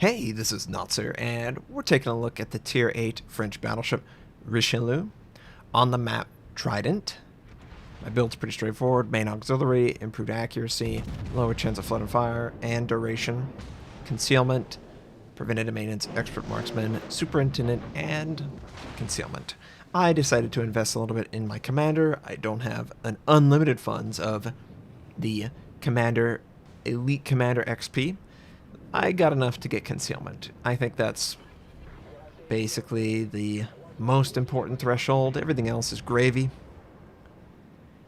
Hey, this is Notser, and we're taking a look at the Tier 8 French battleship Richelieu on the map Trident. My build's pretty straightforward: main auxiliary, improved accuracy, lower chance of flood and fire, and duration, concealment, preventative maintenance, expert marksman, superintendent, and concealment. I decided to invest a little bit in my commander. I don't have an unlimited funds of the commander, elite commander XP. I got enough to get concealment. I think that's basically the most important threshold. Everything else is gravy.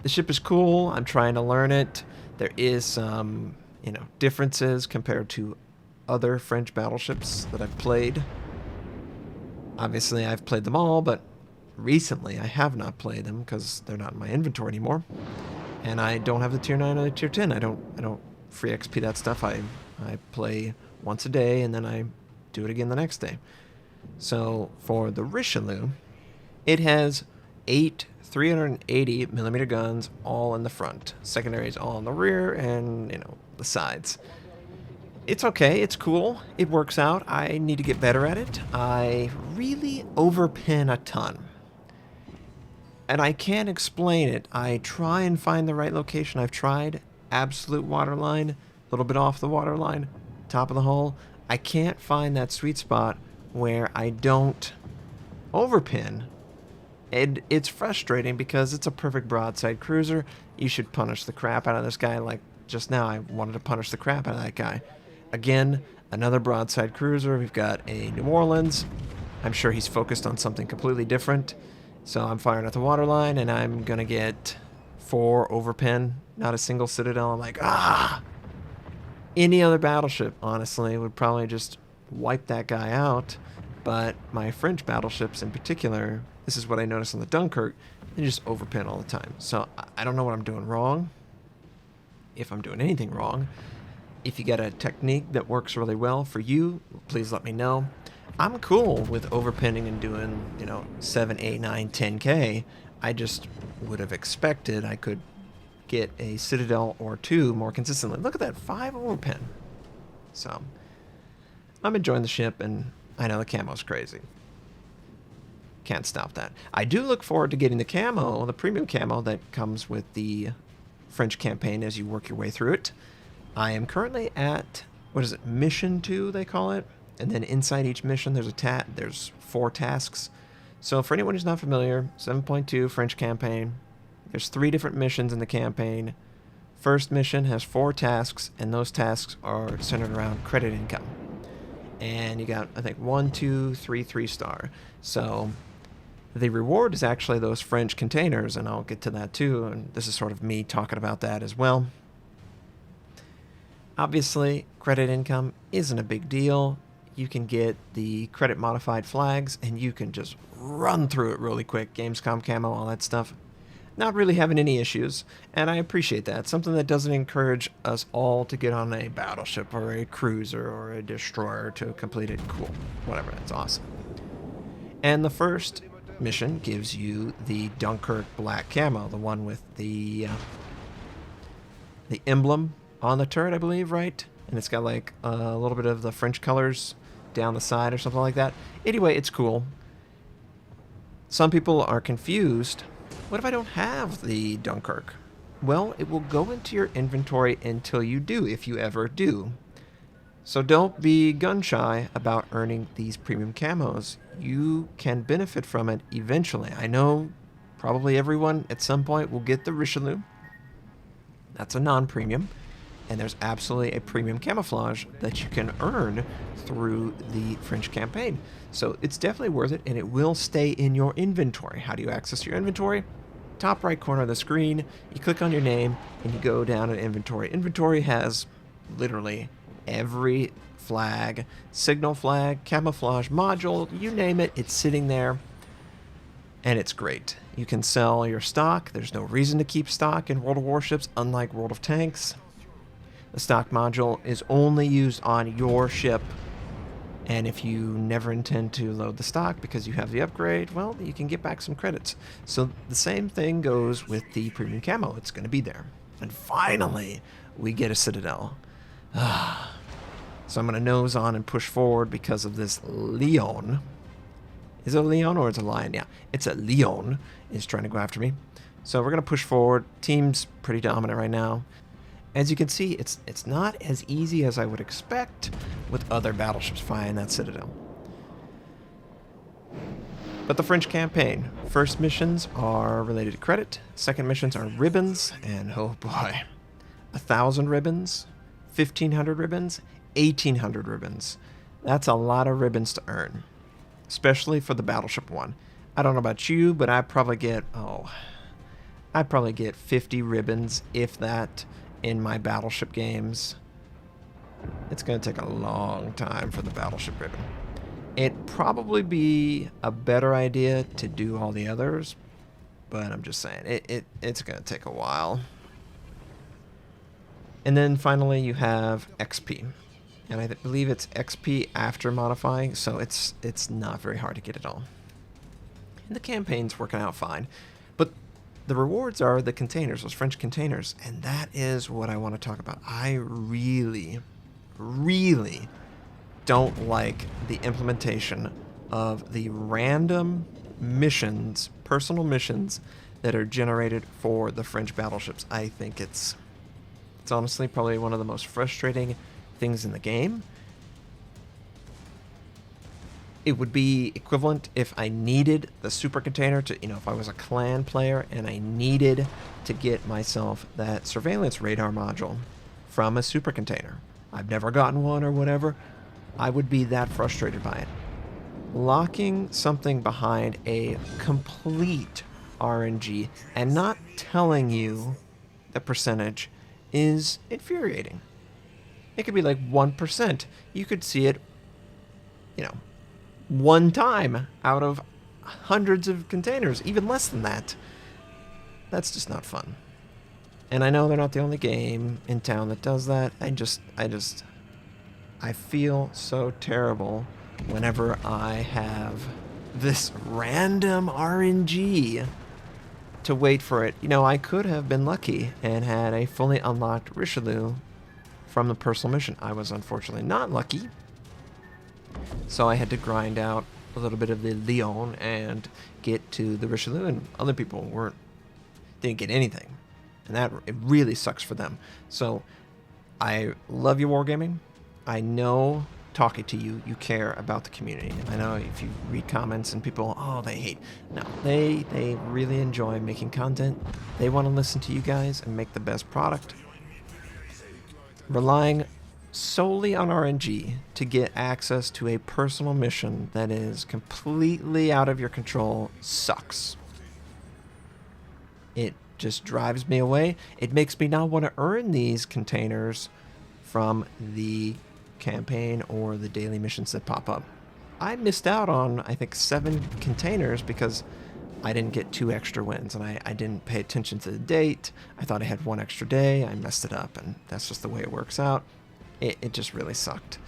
The ship is cool. I'm trying to learn it. There is some, differences compared to other French battleships that I've played. Obviously, I've played them all, but recently I have not played them because they're not in my inventory anymore. And I don't have the Tier 9 or the Tier 10. I don't free XP that stuff. I play once a day and then I do it again the next day. So for the Richelieu, it has 8 380mm guns all in the front. Secondaries all in the rear and, the sides. It's okay. It's cool. It works out. I need to get better at it. I really overpin a ton. And I can't explain it. I try and find the right location. I've tried absolute waterline, a little bit off the waterline, top of the hull. I can't find that sweet spot where I don't overpin. And it's frustrating because it's a perfect broadside cruiser. You should punish the crap out of this guy. Like just now, I wanted to punish the crap out of that guy. Again, another broadside cruiser. We've got a New Orleans. I'm sure he's focused on something completely different. So I'm firing at the waterline, and I'm going to get 4 overpin, not a single citadel. I'm like, Any other battleship, honestly, would probably just wipe that guy out. But my French battleships in particular, this is what I noticed on the Dunkirk, they just overpin all the time. So I don't know what I'm doing wrong, if I'm doing anything wrong. If you get a technique that works really well for you, please let me know. I'm cool with overpinning and doing, 7, 8, 9, 10K. I just would have expected I could get a citadel or 2 more consistently. Look at that, 5 overpin. So I'm enjoying the ship, and I know the camo's crazy. Can't stop that. I do look forward to getting the camo, the premium camo that comes with the French campaign as you work your way through it. I am currently at, mission 2 they call it? And then inside each mission there's 4 tasks. So for anyone who's not familiar, 7.2 French campaign. There's 3 different missions in the campaign. First mission has 4 tasks, and those tasks are centered around credit income. And you got, I think, 1, 2, 3, 3-star. So the reward is actually those French containers, and I'll get to that too. And this is sort of me talking about that as well. Obviously, credit income isn't a big deal. You can get the credit modified flags, and you can just run through it really quick. Gamescom camo, all that stuff. Not really having any issues, and I appreciate that. Something that doesn't encourage us all to get on a battleship or a cruiser or a destroyer to complete it. Cool. Whatever, that's awesome. And the first mission gives you the Dunkirk black camo, the one with the emblem on the turret, I believe, right? And it's got like a little bit of the French colors down the side or something like that. Anyway, it's cool. Some people are confused. What if I don't have the Dunkirk? Well, it will go into your inventory until you do, if you ever do. So don't be gun shy about earning these premium camos. You can benefit from it eventually. I know probably everyone at some point will get the Richelieu. That's a non-premium. And there's absolutely a premium camouflage that you can earn through the French campaign. So it's definitely worth it, and it will stay in your inventory. How do you access your inventory? Top right corner of the screen, you click on your name, and you go down to inventory. Inventory has literally every flag, signal flag, camouflage module, you name it, it's sitting there, and it's great. You can sell your stock. There's no reason to keep stock in World of Warships, unlike World of Tanks. The stock module is only used on your ship, and if you never intend to load the stock because you have the upgrade, well, you can get back some credits. So the same thing goes with the premium camo. It's going to be there. And finally, we get a citadel. So I'm going to nose on and push forward because of this Leon. Is it a Leon or it's a lion? Yeah, it's a Leon is trying to go after me. So we're going to push forward. Team's pretty dominant right now. As you can see, it's not as easy as I would expect with other battleships fighting that citadel. But the French campaign, first missions are related to credit, second missions are ribbons, and oh boy, 1,000 ribbons, 1,500 ribbons, 1,800 ribbons. That's a lot of ribbons to earn, especially for the Battleship one. I don't know about you, but I probably get 50 ribbons, if that, in my Battleship games. It's going to take a long time for the Battleship ribbon. It'd probably be a better idea to do all the others, but I'm just saying, it's going to take a while. And then finally you have XP. And I believe it's XP after modifying, so it's not very hard to get it all. And the campaign's working out fine. But the rewards are the containers, those French containers, and that is what I want to talk about. I really, really don't like the implementation of the random missions, personal missions, that are generated for the French battleships. I think it's honestly probably one of the most frustrating things in the game. It would be equivalent if I needed the super container to, if I was a clan player and I needed to get myself that surveillance radar module from a super container. I've never gotten one or whatever. I would be that frustrated by it. Locking something behind a complete RNG and not telling you the percentage is infuriating. It could be like 1%. You could see it, one time out of hundreds of containers, even less than that. That's just not fun. And I know they're not the only game in town that does that. I feel so terrible whenever I have this random RNG to wait for it. I could have been lucky and had a fully unlocked Richelieu from the personal mission. I was unfortunately not lucky, so I had to grind out a little bit of the Leon and get to the Richelieu, and other people didn't get anything, and it really sucks for them. So I love you, Wargaming. I know, talking to you, you care about the community. I know if you read comments and people, they hate. No, they really enjoy making content. They want to listen to you guys and make the best product. Relying solely on RNG to get access to a personal mission that is completely out of your control sucks. It just drives me away. It makes me not want to earn these containers from the campaign or the daily missions that pop up. I missed out on, I think, 7 containers because I didn't get 2 extra wins, and I didn't pay attention to the date. I thought I had 1 extra day. I messed it up, and that's just the way it works out. It just really sucked.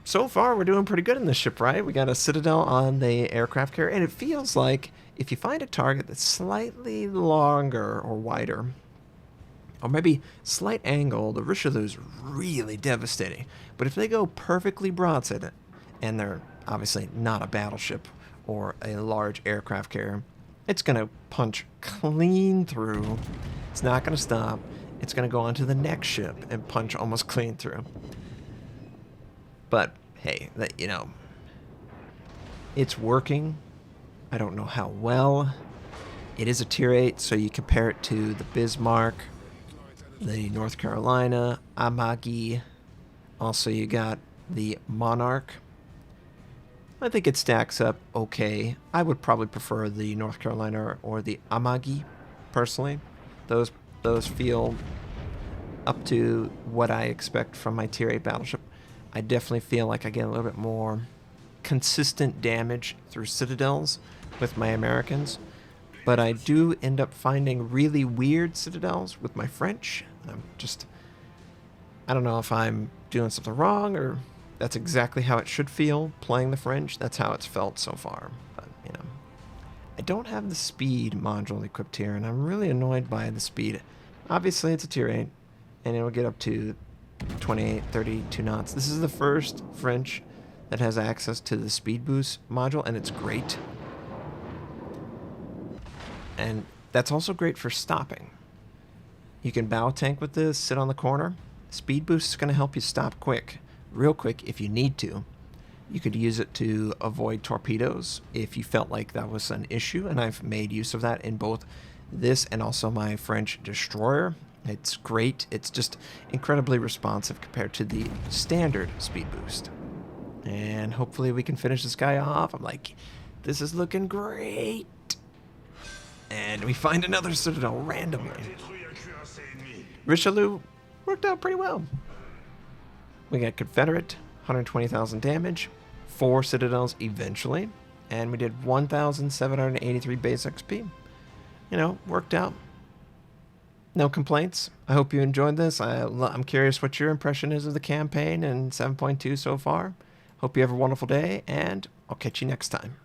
So far, we're doing pretty good in this ship, right? We got a citadel on the aircraft carrier, and it feels like if you find a target that's slightly longer or wider, or maybe slight angle, the Richelieu's really devastating. But if they go perfectly broadside, and they're obviously not a battleship or a large aircraft carrier, it's going to punch clean through. It's not going to stop. It's going to go on to the next ship and punch almost clean through. But hey, it's working. I don't know how well. It is a tier 8, so you compare it to the Bismarck, the North Carolina, Amagi. Also, you got the Monarch. I think it stacks up okay. I would probably prefer the North Carolina or the Amagi, personally. Those feel up to what I expect from my tier 8 battleship. I definitely feel like I get a little bit more consistent damage through citadels with my Americans. But I do end up finding really weird citadels with my French. I don't know if I'm doing something wrong or that's exactly how it should feel playing the French. That's how it's felt so far. But, I don't have the speed module equipped here, and I'm really annoyed by the speed. Obviously, it's a tier 8, and it'll get up to 28, 32 knots. This is the first French that has access to the speed boost module, and it's great. And that's also great for stopping. You can bow tank with this, sit on the corner. Speed boost is going to help you stop quick, real quick if you need to. You could use it to avoid torpedoes if you felt like that was an issue, and I've made use of that in both this and also my French destroyer. It's great. It's just incredibly responsive compared to the standard speed boost. And hopefully we can finish this guy off. I'm like, this is looking great. And we find another citadel randomly. Richelieu worked out pretty well. We got Confederate, 120,000 damage, 4 citadels eventually, and we did 1,783 base XP. You know, worked out. No complaints. I hope you enjoyed this. I'm curious what your impression is of the campaign and 7.2 so far. Hope you have a wonderful day, and I'll catch you next time.